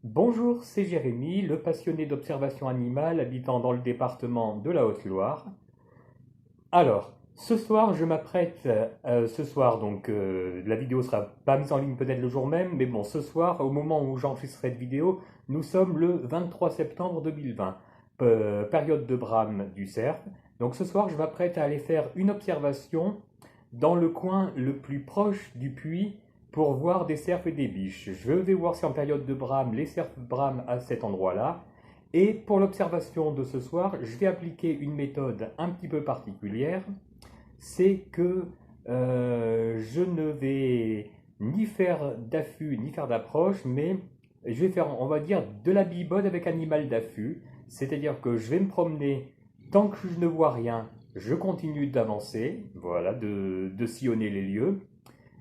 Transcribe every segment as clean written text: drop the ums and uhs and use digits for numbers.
Bonjour, c'est Jérémy, le passionné d'observation animale habitant dans le département de la Haute-Loire. Alors, ce soir, je m'apprête, ce soir, donc la vidéo sera pas mise en ligne peut-être le jour même, mais bon, ce soir, au moment où j'enregistre cette vidéo, nous sommes le 23 septembre 2020, période de brame du cerf. Donc ce soir, je m'apprête à aller faire une observation dans le coin le plus proche du puits pour voir des cerfs et des biches. Je vais voir si en période de brame, les cerfs brament à cet endroit-là. Et pour l'observation de ce soir, je vais appliquer une méthode un petit peu particulière. C'est que je ne vais ni faire d'affût ni faire d'approche, mais je vais faire, on va dire, de la bibode avec animal d'affût. C'est-à-dire que je vais me promener tant que je ne vois rien, je continue d'avancer, voilà, de sillonner les lieux.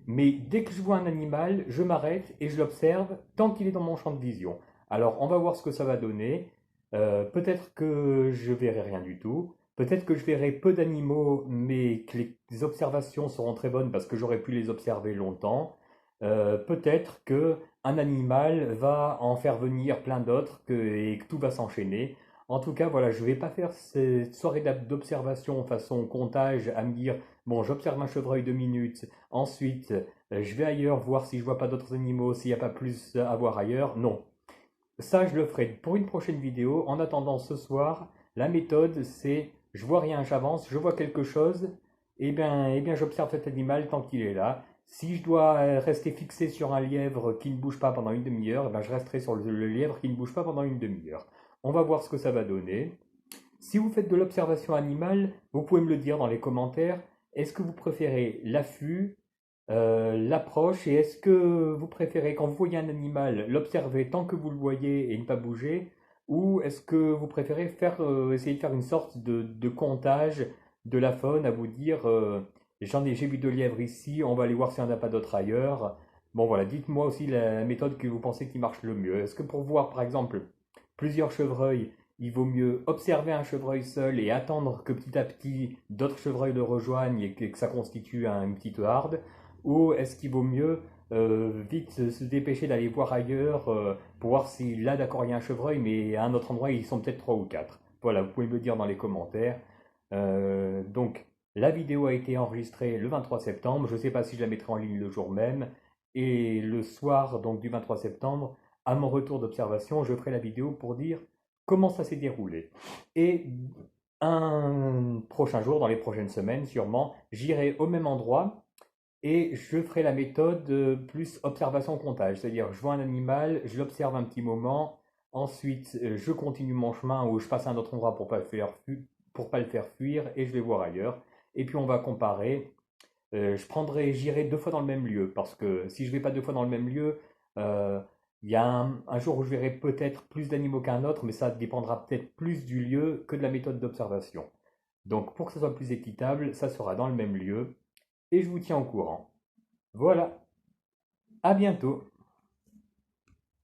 Mais dès que je vois un animal, je m'arrête et je l'observe tant qu'il est dans mon champ de vision. Alors, on va voir ce que ça va donner. Peut-être que je verrai rien du tout. Peut-être que je verrai peu d'animaux, mais que les observations seront très bonnes parce que j'aurai pu les observer longtemps. Peut-être que un animal va en faire venir plein d'autres et que tout va s'enchaîner. En tout cas, voilà, je ne vais pas faire cette soirée d'observation façon comptage à me dire, bon, j'observe un chevreuil 2 minutes, ensuite je vais ailleurs voir si je vois pas d'autres animaux, s'il n'y a pas plus à voir ailleurs. Non, ça, je le ferai pour une prochaine vidéo. En attendant ce soir, la méthode, c'est je vois rien, j'avance, je vois quelque chose, et bien j'observe cet animal tant qu'il est là. Si je dois rester fixé sur un lièvre qui ne bouge pas pendant une demi-heure, eh ben, je resterai sur le lièvre qui ne bouge pas pendant une demi-heure. On va voir ce que ça va donner. Si vous faites de l'observation animale, vous pouvez me le dire dans les commentaires. Est-ce que vous préférez l'affût, l'approche, et est-ce que vous préférez, quand vous voyez un animal, l'observer tant que vous le voyez et ne pas bouger, ou est-ce que vous préférez essayer de faire une sorte de comptage de la faune, à vous dire, j'ai vu 2 lièvres ici, on va aller voir s'il n'y en a pas d'autres ailleurs. Bon voilà, dites-moi aussi la méthode que vous pensez qui marche le mieux. Est-ce que pour voir par exemple plusieurs chevreuils, il vaut mieux observer un chevreuil seul et attendre que petit à petit d'autres chevreuils le rejoignent et que ça constitue une petite horde? Ou est-ce qu'il vaut mieux vite se dépêcher d'aller voir ailleurs pour voir si là d'accord il y a un chevreuil, mais à un autre endroit ils sont peut-être trois ou quatre? Voilà, vous pouvez me le dire dans les commentaires. Donc la vidéo a été enregistrée le 23 septembre. Je ne sais pas si je la mettrai en ligne le jour même. Et le soir donc du 23 septembre, à mon retour d'observation, je ferai la vidéo pour dire comment ça s'est déroulé. Et un prochain jour, dans les prochaines semaines sûrement, j'irai au même endroit et je ferai la méthode plus observation-comptage. C'est-à-dire, je vois un animal, je l'observe un petit moment, ensuite je continue mon chemin ou je passe à un autre endroit pour pas le faire fuir et je vais voir ailleurs. Et puis on va comparer. J'irai 2 fois dans le même lieu parce que si je vais pas 2 fois dans le même lieu, euh, il y a un jour où je verrai peut-être plus d'animaux qu'un autre, mais ça dépendra peut-être plus du lieu que de la méthode d'observation. Donc pour que ce soit plus équitable, ça sera dans le même lieu et je vous tiens au courant. Voilà, à bientôt.